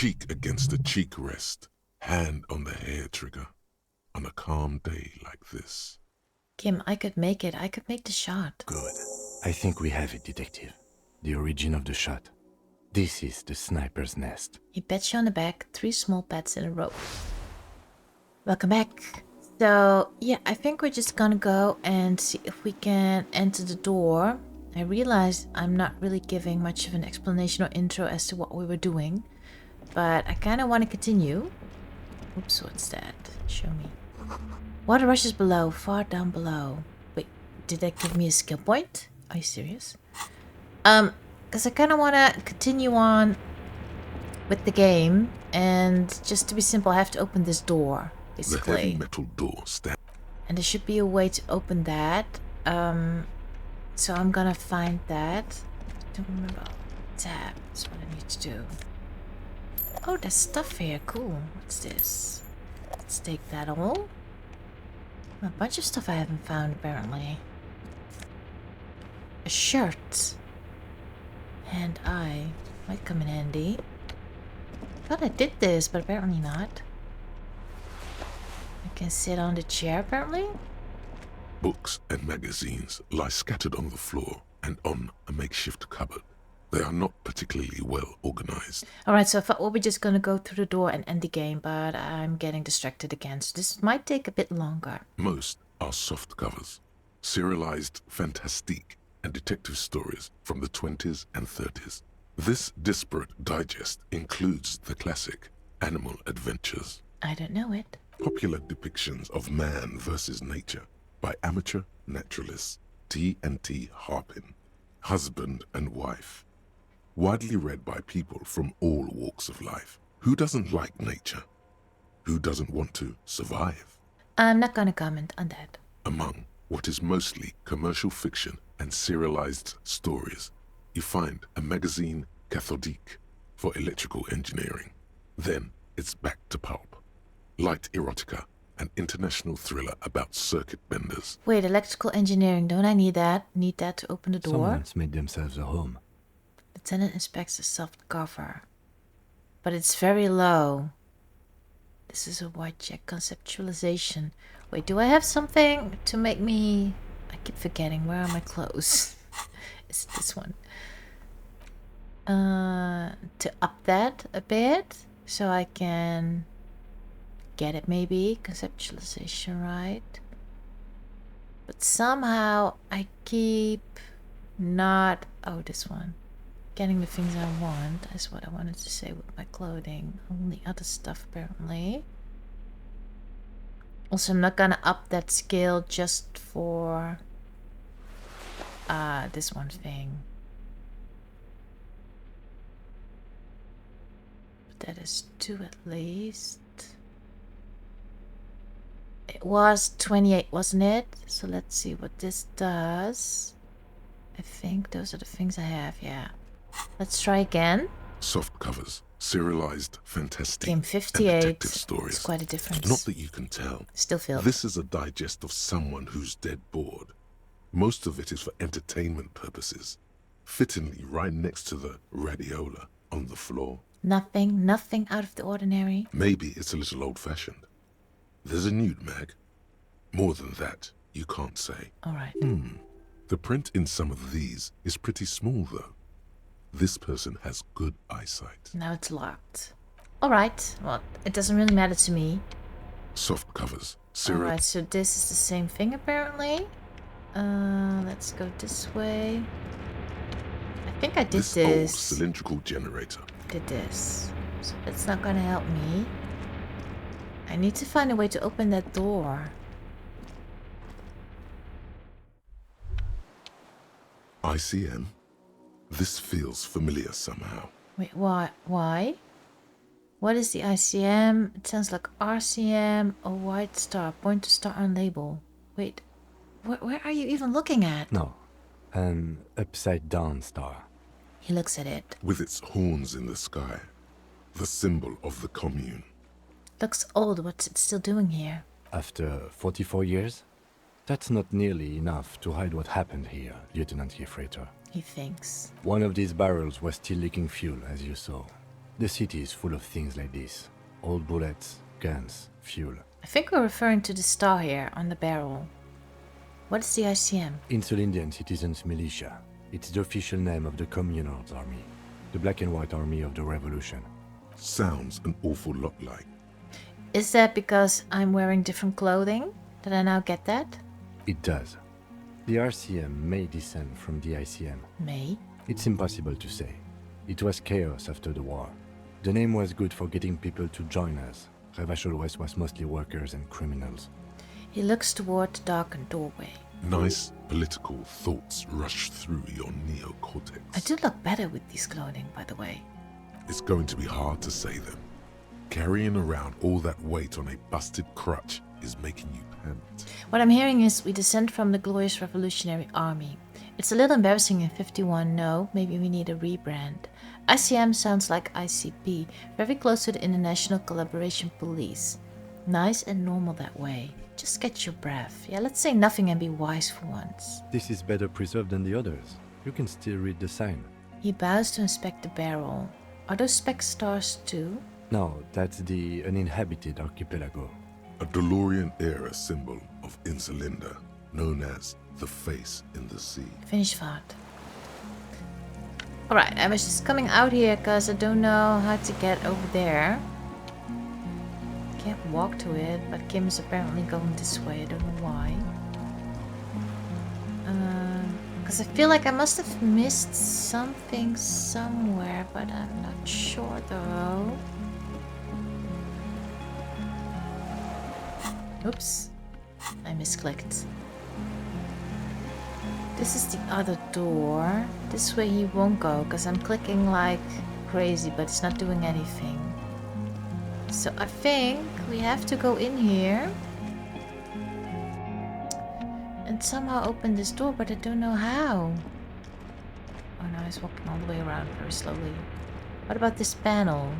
cheek against a cheek rest, hand on the hair trigger, on a calm day like this. Kim, I could make it. I could make the shot. Good. I think we have it, Detective. The origin of the shot. This is the sniper's nest. He pats you on the back, 3 small pats in a row. Welcome back. So, yeah, I think we're just gonna go and see if we can enter the door. I realize I'm not really giving much of an explanation or intro as to what we were doing, but I kind of want to continue. Oops, what's that? Show me. Water rushes below, far down below. Wait, did that give me a skill point? Are you serious? Because I kind of want to continue on with the game, and just to be simple, I have to open this door, basically. The heavy metal door stands. And there should be a way to open that. So I'm gonna find that. I don't remember. Tab. That's what I need to do. Oh, there's stuff here. Cool. What's this? Let's take that all. A bunch of stuff I haven't found, apparently. A shirt. And I might come in handy. Thought I did this, but apparently not. I can sit on the chair, apparently. Books and magazines lie scattered on the floor and on a makeshift cupboard. They are not particularly well organized. Alright, so I thought we were just gonna go through the door and end the game, but I'm getting distracted again, so this might take a bit longer. Most are soft covers, serialized fantastique and detective stories from the 20s and 30s. This disparate digest includes the classic Animal Adventures. I don't know it. Popular depictions of man versus nature by amateur naturalists T&T Harpin, husband and wife. Widely read by people from all walks of life. Who doesn't like nature? Who doesn't want to survive? I'm not gonna comment on that. Among what is mostly commercial fiction and serialized stories, you find a magazine cathodique for electrical engineering. Then it's back to pulp. Light erotica, an international thriller about circuit benders. Wait, electrical engineering, don't I need that? Need that to open the door? Someone's made themselves a home. Lieutenant inspects the soft cover. But it's very low. This is a white check conceptualization. Wait, do I have something to make me... I keep forgetting. Where are my clothes? Is it this one? To up that a bit. So I can... get it maybe. Conceptualization, right? But somehow I keep not... Oh, this one. Getting the things I want is what I wanted to say with my clothing. Only other stuff apparently. Also, I'm not gonna up that skill just for this one thing. But that is 2 at least. It was 28, wasn't it? So let's see what this does. I think those are the things I have, yeah. Let's try again. Soft covers, serialized fantastic Game and 58. detective stories. It's quite a difference. Not that you can tell. Still feel. This is a digest of someone who's dead bored. Most of it is for entertainment purposes. Fittingly right next to the radiola on the floor. Nothing out of the ordinary. Maybe it's a little old-fashioned. There's a nude mag. More than that, you can't say. Alright. The print in some of these is pretty small, though. This person has good eyesight. Now it's locked. Alright. Well, it doesn't really matter to me. Soft covers. Alright, so this is the same thing apparently. Let's go this way. I think I did this. this. Old cylindrical generator. Did this. So it's not gonna help me. I need to find a way to open that door. ICM. This feels familiar somehow. Wait, why? What is the ICM? It sounds like RCM, a white star. Point to star on label. Wait, where are you even looking at? No, an upside-down star. He looks at it. With its horns in the sky. The symbol of the commune. Looks old. What's it still doing here? After 44 years? That's not nearly enough to hide what happened here, Lieutenant Gefreiter. He thinks. One of these barrels was still leaking fuel, as you saw. The city is full of things like this. Old bullets, guns, fuel. I think we're referring to the star here on the barrel. What is the ICM? Insulindian Citizens Militia. It's the official name of the Communards Army. The black and white army of the revolution. Sounds an awful lot like. Is that because I'm wearing different clothing? Did I now get that? It does. The RCM may descend from the ICM. May? It's impossible to say. It was chaos after the war. The name was good for getting people to join us. Revachol West was mostly workers and criminals. He looks toward the darkened doorway. Nice political thoughts rush through your neocortex. I do look better with this clothing, by the way. It's going to be hard to say them. Carrying around all that weight on a busted crutch is making you pant. What I'm hearing is we descend from the glorious revolutionary army. It's a little embarrassing in 51, no, maybe we need a rebrand. ICM sounds like ICP, very close to the International Collaboration Police. Nice and normal that way. Just catch your breath. Yeah, let's say nothing and be wise for once. This is better preserved than the others. You can still read the sign. He bows to inspect the barrel. Are those speck stars too? No, that's the uninhabited archipelago. A DeLorean-era symbol of Insulinda, known as the face in the sea. Finish vaart. Alright, I was just coming out here because I don't know how to get over there. Can't walk to it, but Kim is apparently going this way. I don't know why. Because I feel like I must have missed something somewhere, but I'm not sure though. Oops, I misclicked. This is the other door. This way he won't go because I'm clicking like crazy, but it's not doing anything. So I think we have to go in here and somehow open this door, but I don't know how. Oh no, he's walking all the way around very slowly. What about this panel?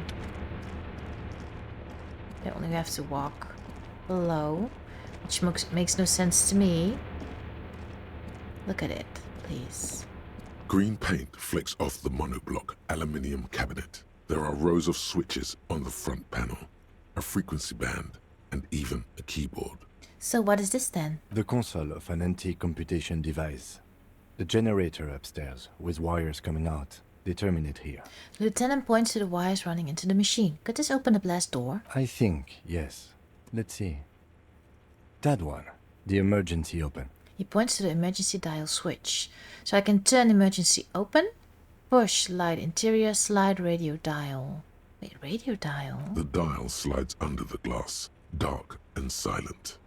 Apparently we have to walk below, which makes no sense to me. Look at it, please. Green paint flicks off the monoblock aluminium cabinet. There are rows of switches on the front panel, a frequency band, and even a keyboard. So what is this then? The console of an anti-computation device. The generator upstairs, with wires coming out. They terminate here. The lieutenant points to the wires running into the machine. Could this open the blast door? I think, yes. Let's see. That one. The emergency open. He points to the emergency dial switch. So I can turn emergency open, push light interior, slide radio dial. Wait, radio dial? The dial slides under the glass, dark and silent.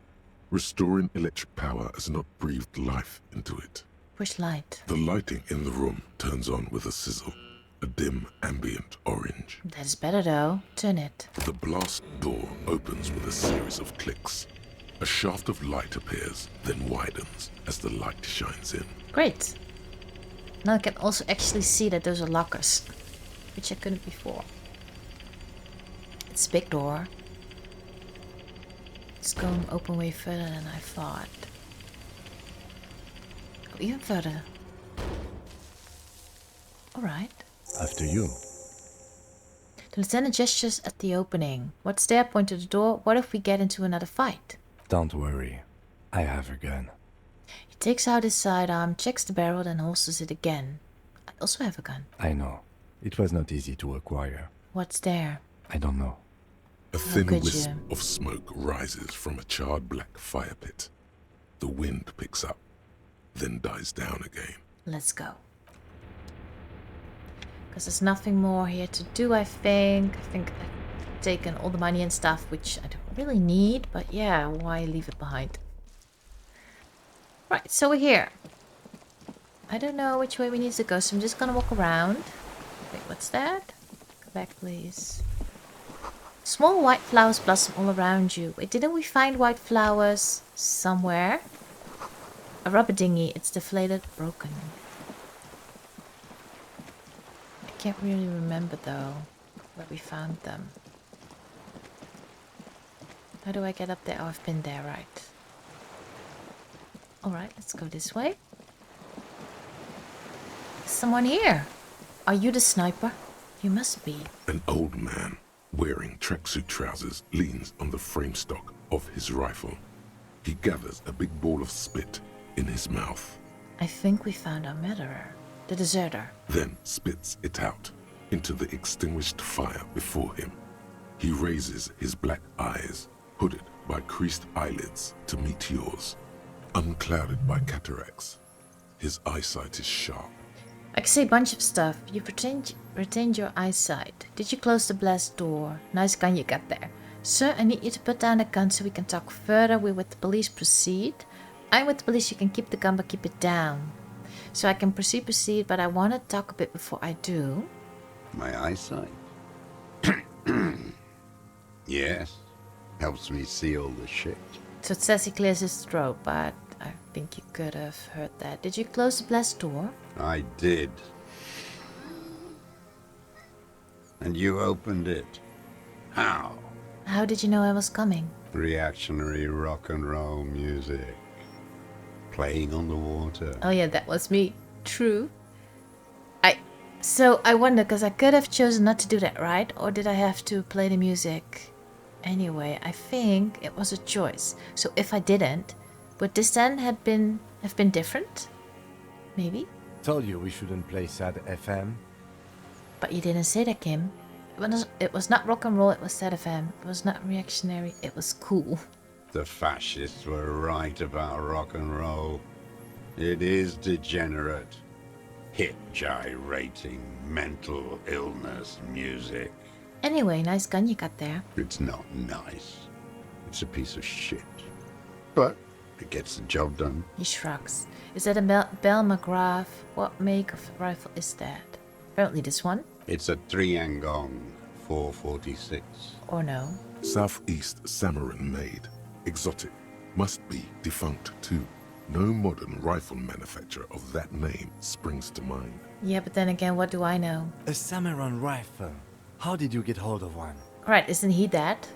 Restoring electric power has not breathed life into it. Push light. The lighting in the room turns on with a sizzle, a dim ambient orange. That is better though. Turn it. The blast door opens with a series of clicks. A shaft of light appears, then widens as the light shines in. Great. Now I can also actually see that those are lockers, which I couldn't before. It's a big door. It's going open way further than I thought. Oh, even further. Alright. After you. The lieutenant gestures at the opening. What's there? Point to the door. What if we get into another fight? Don't worry. I have a gun. He takes out his sidearm, checks the barrel, then holsters it again. I also have a gun. I know. It was not easy to acquire. What's there? I don't know. A thin could wisp you? of smoke rises from a charred black fire pit. The wind picks up, then dies down again. Let's go. Because there's nothing more here to do, I think. I think I've taken all the money and stuff, which I don't really need. But yeah, why leave it behind? Right, so we're here. I don't know which way we need to go, so I'm just gonna walk around. Wait, what's that? Go back, please. Small white flowers blossom all around you. Wait, didn't we find white flowers somewhere? A rubber dinghy. It's deflated, broken. I can't really remember though where we found them. How do I get up there? Oh, I've been there, right. Alright, let's go this way. There's someone here. Are you the sniper? You must be. An old man wearing tracksuit trousers leans on the frame stock of his rifle. He gathers a big ball of spit in his mouth. I think we found our murderer. The deserter. Then spits it out into the extinguished fire before him. He raises his black eyes, hooded by creased eyelids, to meet yours. Unclouded by cataracts, his eyesight is sharp. I can say a bunch of stuff. You retained your eyesight. Did you close the blast door? Nice gun you got there. Sir, I need you to put down the gun so we can talk further. We're with the police. Proceed. I'm with the police. You can keep the gun, but keep it down. So I can proceed, but I want to talk a bit before I do. My eyesight? Yes. Helps me see all the shit. So it says he clears his throat, but I think you could have heard that. Did you close the blast door? I did. And you opened it. How? How did you know I was coming? Reactionary rock and roll music. Playing on the water. Oh yeah, that was me. True. So I wonder, because I could have chosen not to do that, right? Or did I have to play the music? Anyway, I think it was a choice. So if I didn't, would this then have been different? Maybe? Told you we shouldn't play sad FM. But you didn't say that, Kim. It was not rock and roll, it was sad FM. It was not reactionary, it was cool. The fascists were right about rock and roll. It is degenerate. Hip gyrating mental illness music. Anyway, nice gun you got there. It's not nice. It's a piece of shit. But it gets the job done. He shrugs. Is that a Bell McGrath? What make of rifle is that? Apparently this one? It's a 3-Angong 446. Or no? Southeast Samarin made. Exotic. Must be defunct too. No modern rifle manufacturer of that name springs to mind. Yeah, but then again, what do I know? A Samaran rifle. How did you get hold of one? Right, isn't he that?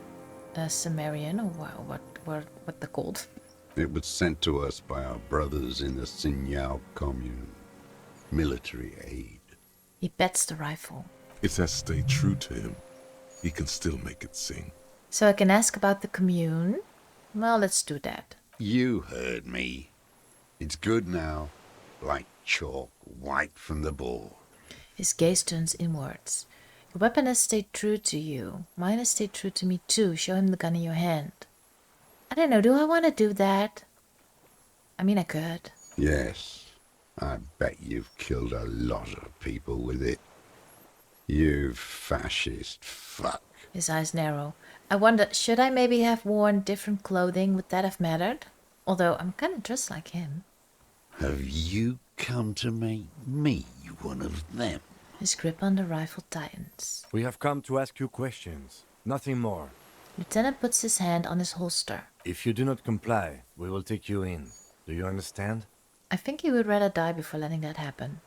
A Sumerian, or what they're called? It was sent to us by our brothers in the Sinyao commune. Military aid. He bets the rifle. It has stayed true to him. He can still make it sing. So I can ask about the commune? Well, let's do that. You heard me. It's good now. Like chalk, white from the board. His gaze turns inwards. Your weapon has stayed true to you. Mine has stayed true to me too. Show him the gun in your hand. I don't know, do I want to do that? I mean, I could. Yes. I bet you've killed a lot of people with it. You fascist fuck. His eyes narrow. I wonder, should I maybe have worn different clothing? Would that have mattered? Although I'm kind of dressed like him. Have you come to make me one of them? His grip on the rifle tightens. We have come to ask you questions. Nothing more. Lieutenant puts his hand on his holster. If you do not comply, we will take you in. Do you understand? I think he would rather die before letting that happen.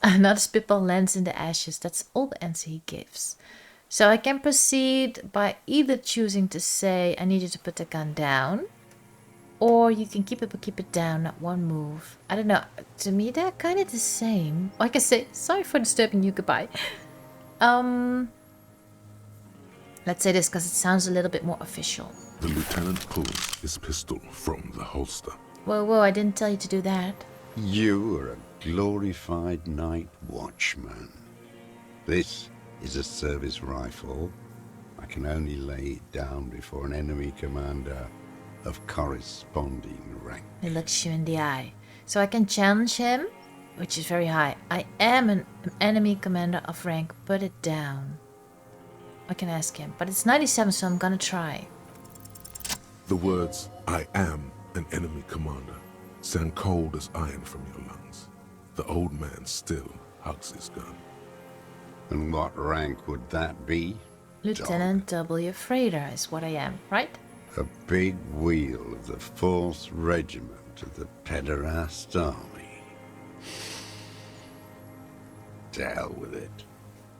Another spitball lands in the ashes. That's all the answer he gives. So I can proceed by either choosing to say, I need you to put the gun down. Or you can keep it, but keep it down, not one move. I don't know. To me, they're kind of the same. Or I can say, sorry for disturbing you, goodbye. Let's say this, because it sounds a little bit more official. The lieutenant pulls his pistol from the holster. Whoa, I didn't tell you to do that. You are a glorified night watchman. This is a service rifle. I can only lay it down before an enemy commander of corresponding rank. He looks you in the eye. So I can challenge him, which is very high. I am an enemy commander of rank. Put it down. I can ask him, but it's 97, so I'm gonna try. The words, I am an enemy commander, sound cold as iron from your lungs. The old man still hugs his gun. And what rank would that be? Lieutenant W. Frater is what I am, right? A big wheel of the 4th Regiment of the Pederast Army. To hell with it.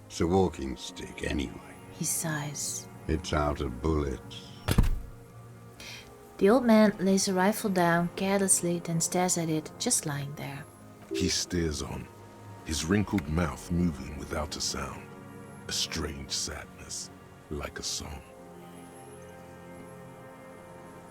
It's a walking stick anyway. He sighs. It's out of bullets. The old man lays the rifle down carelessly, then stares at it, just lying there. He steers on. his wrinkled mouth moving without a sound, a strange sadness, like a song.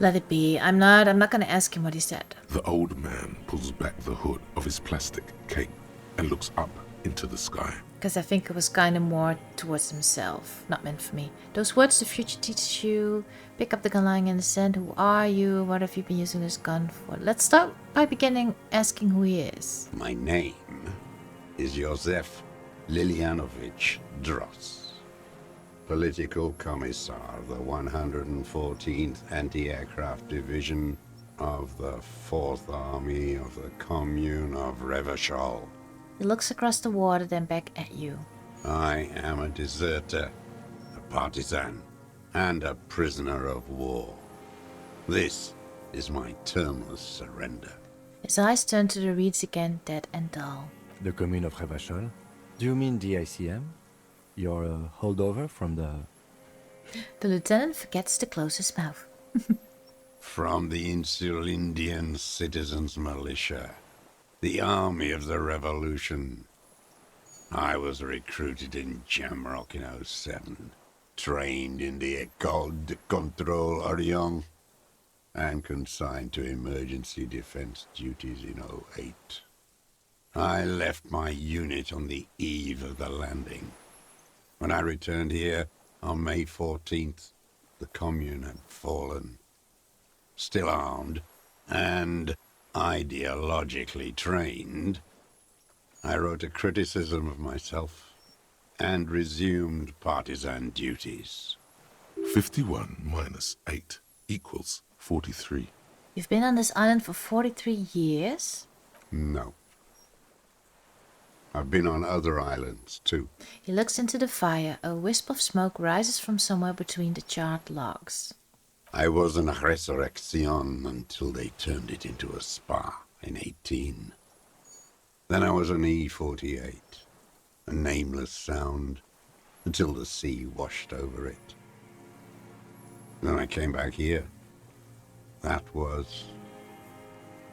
Let it be. I'm not gonna ask him what he said. The old man pulls back the hood of his plastic cape and looks up into the sky. Because I think it was kind of more towards himself, not meant for me. Those words the future teaches you. Pick up the gun lying in the sand. Who are you? What have you been using this gun for? Let's start by beginning asking who he is. My name is Josef Lilianovich Dross, Political Commissar of the 114th Anti-Aircraft Division of the 4th Army of the Commune of Revachol. He looks across the water, then back at you. I am a deserter, a partisan, and a prisoner of war. This is my termless surrender. His eyes turn to the reeds again, dead and dull. The commune of Revachol? Do you mean the ICM? You're a holdover from the... The lieutenant forgets to close his mouth. From the Insular Indian Citizens Militia, the army of the revolution. I was recruited in Jamrock in 07, trained in the École de Contrôle Orient, and consigned to emergency defense duties in 08. I left my unit on the eve of the landing. When I returned here on May 14th, the commune had fallen. Still armed and ideologically trained, I wrote a criticism of myself and resumed partisan duties. 51 minus 8 equals 43. You've been on this island for 43 years? No. I've been on other islands, too. He looks into the fire. A wisp of smoke rises from somewhere between the charred logs. I was in Resurrection until they turned it into a spa in 18. Then I was an E-48, a nameless sound, until the sea washed over it. Then I came back here. That was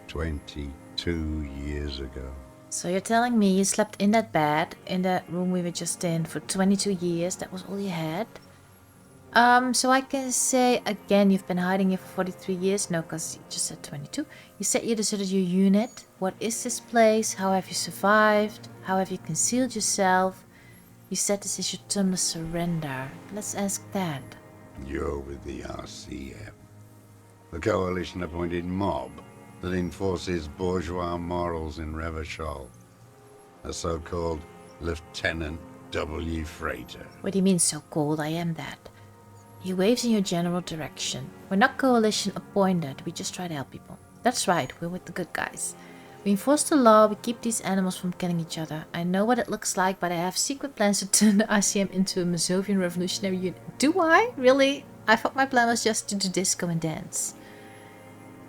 22 years ago. So you're telling me you slept in that bed, in that room we were just in, for 22 years? That was all you had? So I can say, again, you've been hiding here for 43 years. No, because you just said 22. You said you deserted your unit. What is this place? How have you survived? How have you concealed yourself? You said this is your terminal surrender. Let's ask that. You're with the RCM, the coalition-appointed mob that enforces bourgeois morals in Revachol, a so-called Lieutenant W. Freighter. What do you mean so cold? I am that. He waves in your general direction. We're not coalition appointed, we just try to help people. That's right, we're with the good guys. We enforce the law, we keep these animals from killing each other. I know what it looks like, but I have secret plans to turn the RCM into a Mazovian revolutionary unit. Do I? Really? I thought my plan was just to do disco and dance.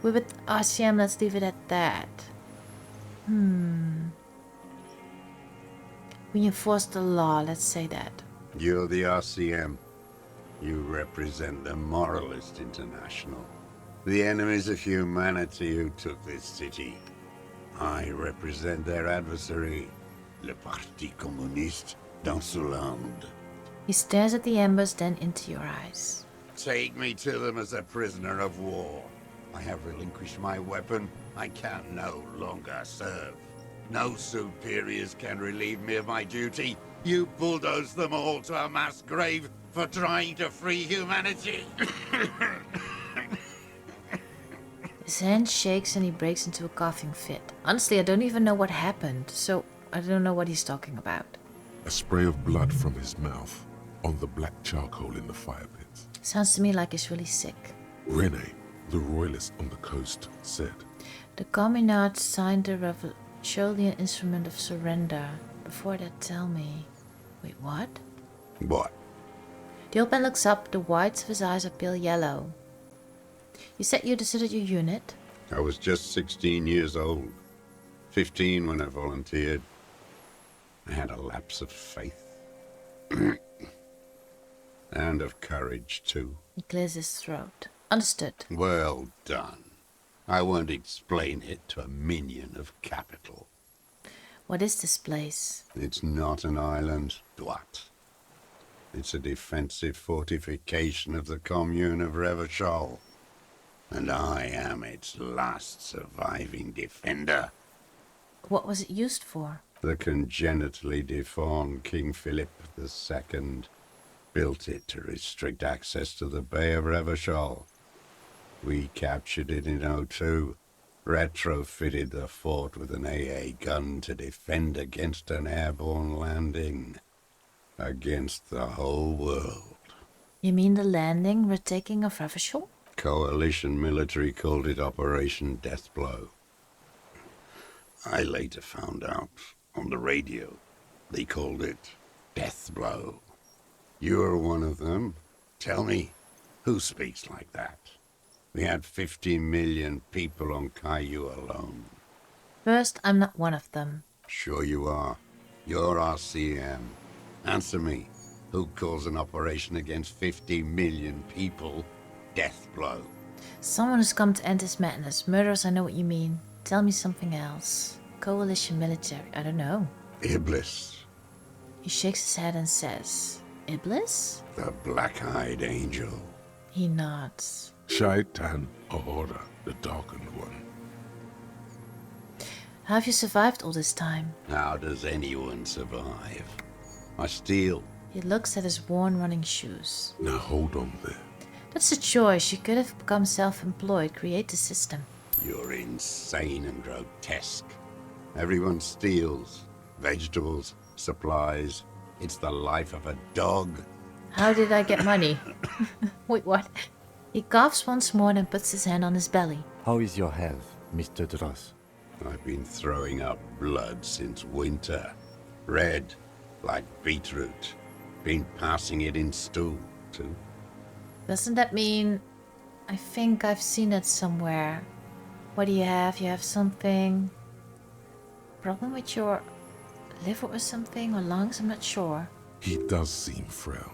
We're with RCM, let's leave it at that. We enforce the law, let's say that. You're the RCM. You represent the Moralist International, the enemies of humanity who took this city. I represent their adversary, le Parti Communiste dans ce land. He stares at the embers, then into your eyes. Take me to them as a prisoner of war. I have relinquished my weapon. I can no longer serve. No superiors can relieve me of my duty. You bulldoze them all to a mass grave for trying to free humanity. His hand shakes and he breaks into a coughing fit. Honestly, I don't even know what happened, so I don't know what he's talking about. A spray of blood from his mouth on the black charcoal in the fire pits. Sounds to me like he's really sick. Rene, the royalist on the coast, said, The communards signed the Revolutionary Instrument of Surrender. Before that, tell me... Wait, what? What? The old man looks up, the whites of his eyes are pale yellow. You said you deserted your unit? I was just 16 years old. 15 when I volunteered. I had a lapse of faith. And of courage, too. He clears his throat. Understood. Well done. I won't explain it to a minion of capital. What is this place? It's not an island, Dwat. It's a defensive fortification of the commune of Revachol. And I am its last surviving defender. What was it used for? The congenitally deformed King Philip II built it to restrict access to the Bay of Revachol. We captured it in '02, retrofitted the fort with an AA gun to defend against an airborne landing. Against the whole world. You mean the landing, retaking of Revachol? Coalition military called it Operation Deathblow. I later found out on the radio they called it Deathblow. You're one of them. Tell me, who speaks like that? We had 50 million people on Caillou alone. First, I'm not one of them. Sure you are. You're our CM. Answer me. Who calls an operation against 50 million people Deathblow? Someone who's come to end his madness. Murderers, I know what you mean. Tell me something else. Coalition military, I don't know. Iblis, He shakes his head and says, Iblis? the black-eyed angel. He nods. Shaitan Ahura, the darkened one. How have you survived all this time? How does anyone survive? I steal. He looks at his worn running shoes. Now hold on there. That's a choice. You could have become self-employed, create the system. You're insane and grotesque. Everyone steals. Vegetables, supplies. It's the life of a dog. How did I get money? Wait, what? He coughs once more and puts his hand on his belly. How is your health, Mr. Dross? I've been throwing up blood since winter. Red, like beetroot. Been passing it in stool, too. Doesn't that mean... I think I've seen it somewhere. What do you have? You have something... Problem with your liver or something? Or lungs? I'm not sure. He does seem frail.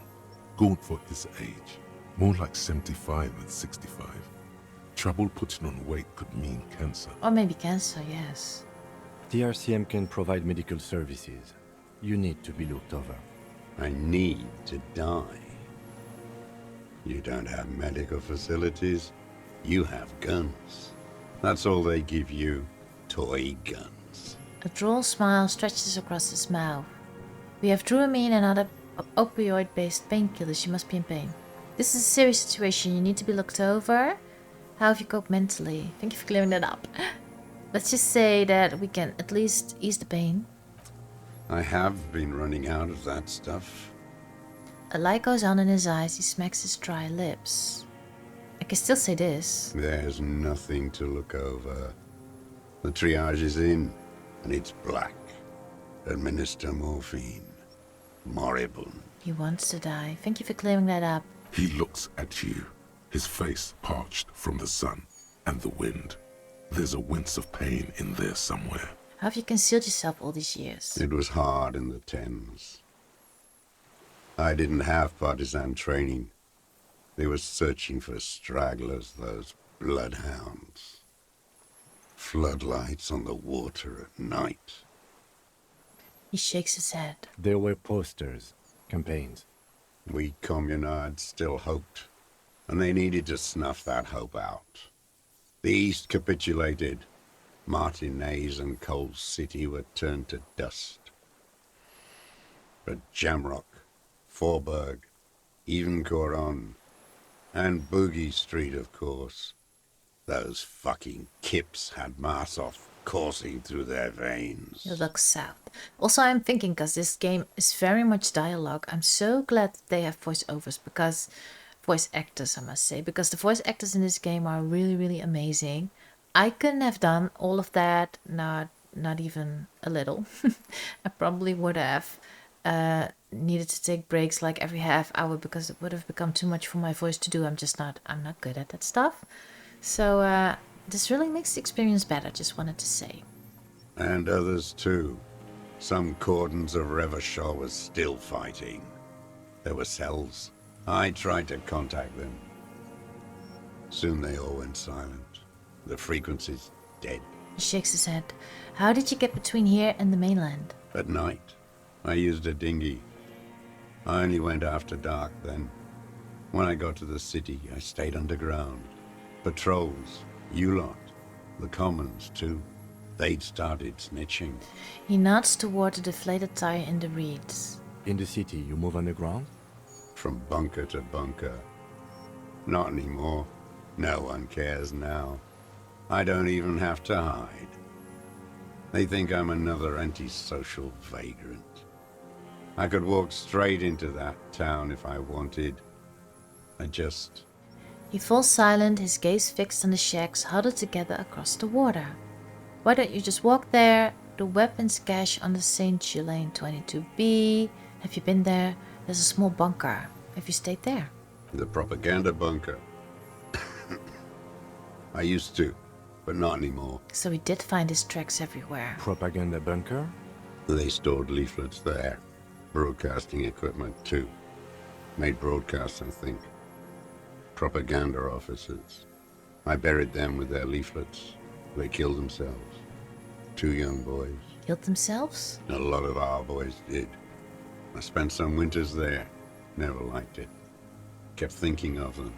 Gaunt for his age. More like 75 than 65. Trouble putting on weight could mean cancer. Or maybe cancer, yes. The RCM can provide medical services. You need to be looked over. I need to die. You don't have medical facilities. You have guns. That's all they give you. Toy guns. A droll smile stretches across his mouth. We have Dramamine and other opioid-based painkillers. You must be in pain. This is a serious situation. You need to be looked over. How have you coped mentally? Thank you for clearing that up. Let's just say that we can at least ease the pain. I have been running out of that stuff. A light goes on in his eyes. He smacks his dry lips. I can still say this. There's nothing to look over. The triage is in, and it's black. Administer morphine. Moribund. He wants to die. Thank you for clearing that up. He looks at you, his face parched from the sun and the wind. There's a wince of pain in there somewhere. How have you concealed yourself all these years? It was hard in the Thames. I didn't have partisan training. They were searching for stragglers, those bloodhounds. Floodlights on the water at night. He shakes his head. There were posters, campaigns. We communards still hoped, and they needed to snuff that hope out. The East capitulated. Martinez and Coal City were turned to dust. But Jamrock, Forburg, even Coron, and Boogie Street, of course. Those fucking kips had Marsov coursing through their veins. He looks south. Also, I'm thinking, because this game is very much dialogue, I'm so glad that they have voiceovers, because... voice actors, I must say. Because the voice actors in this game are really, really amazing. I couldn't have done all of that, not even a little. I probably would have needed to take breaks like every half hour, because it would have become too much for my voice to do. I'm not good at that stuff. So this really makes the experience better, just wanted to say. And others too. Some cordons of Revachol was still fighting. There were cells. I tried to contact them. Soon they all went silent. The frequency's dead. He shakes his head. How did you get between here and the mainland? At night, I used a dinghy. I only went after dark then. When I got to the city, I stayed underground. Patrols, you lot, the commons too. They'd started snitching. He nods toward the deflated tire in the reeds. In the city, you move underground? From bunker to bunker. Not anymore. No one cares now. I don't even have to hide. They think I'm another antisocial vagrant. I could walk straight into that town if I wanted. He falls silent, his gaze fixed on the shacks huddled together across the water. Why don't you just walk there? The weapons cache on the St. Julien 22B. Have you been there? There's a small bunker. Have you stayed there? The propaganda bunker. I used to, but not anymore. So he did find his tracks everywhere. Propaganda bunker? They stored leaflets there. Broadcasting equipment too. Made broadcasts, I think. Propaganda officers. I buried them with their leaflets. They killed themselves. 2 young boys. Killed themselves? A lot of our boys did. I spent some winters there. Never liked it. Kept thinking of them.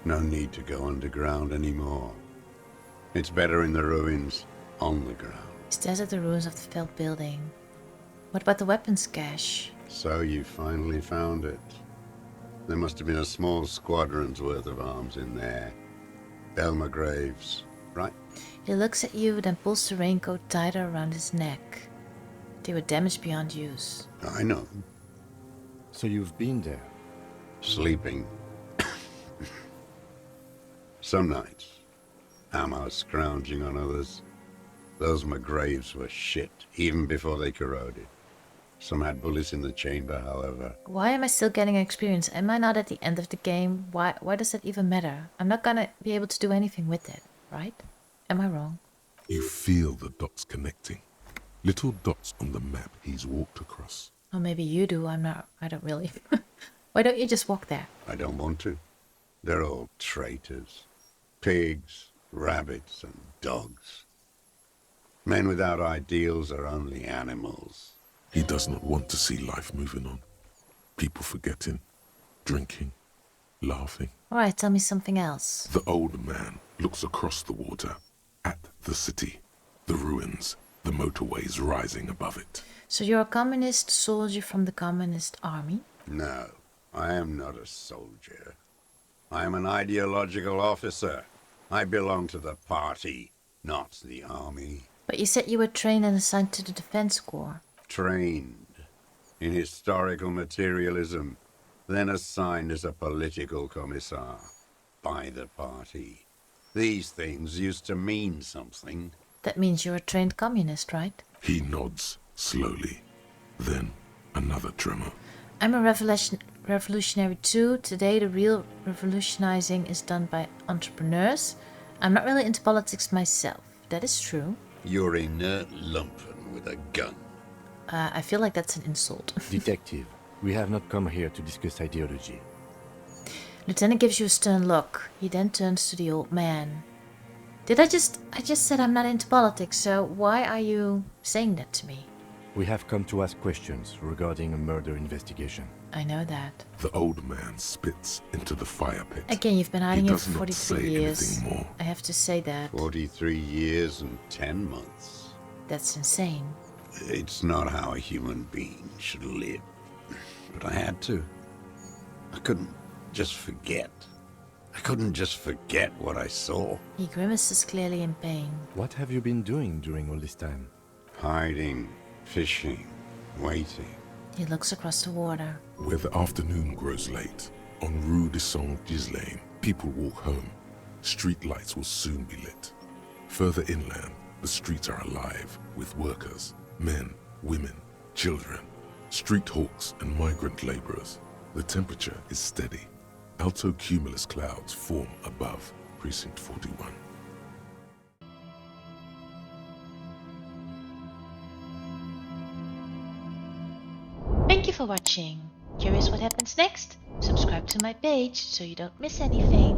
No need to go underground anymore. It's better in the ruins, on the ground. He stares at the ruins of the failed building. What about the weapons cache? So you finally found it. There must have been a small squadron's worth of arms in there. Elmer Graves, right? He looks at you, then pulls the raincoat tighter around his neck. They were damaged beyond use. I know. So you've been there? Sleeping. Some nights. Ammo scrounging on others. Those McGraves were shit, even before they corroded. Some had bullets in the chamber, however. Why am I still getting experience? Am I not at the end of the game? Why does that even matter? I'm not gonna be able to do anything with it, right? Am I wrong? You feel the dots connecting. Little dots on the map he's walked across. Or maybe you do, I don't really. Why don't you just walk there? I don't want to. They're all traitors. Pigs, rabbits, and dogs. Men without ideals are only animals. He does not want to see life moving on. People forgetting, drinking, laughing. Alright, tell me something else. The old man looks across the water at the city, the ruins, the motorways rising above it. So you're a communist soldier from the communist army? No, I am not a soldier. I am an ideological officer. I belong to the party, not the army. But you said you were trained and assigned to the defense corps. Trained in historical materialism, then assigned as a political commissar by the party. These things used to mean something. That means you're a trained communist, right? He nods slowly, then another tremor. I'm a revolutionary too. Today the real revolutionizing is done by entrepreneurs. I'm not really into politics myself. That is true. You're inert lumpen with a gun. I feel like that's an insult. Detective, we have not come here to discuss ideology. Lieutenant gives you a stern look. He then turns to the old man. I just said I'm not into politics, so why are you saying that to me? We have come to ask questions regarding a murder investigation. I know that. The old man spits into the fire pit. Again, you've been hiding He here does for not 43 say years. anything more. I have to say that. 43 years and 10 months. That's insane. It's not how a human being should live. But I had to. I couldn't just forget. I couldn't just forget what I saw. He grimaces clearly in pain. What have you been doing during all this time? Hiding, fishing, waiting. He looks across the water. Where the afternoon grows late, on Rue de Saint-Ghislain, people walk home. Street lights will soon be lit. Further inland, the streets are alive with workers, men, women, children, street hawks and migrant laborers. The temperature is steady. Alto cumulus clouds form above Precinct 41. Thank you for watching. Curious what happens next? Subscribe to my page so you don't miss anything.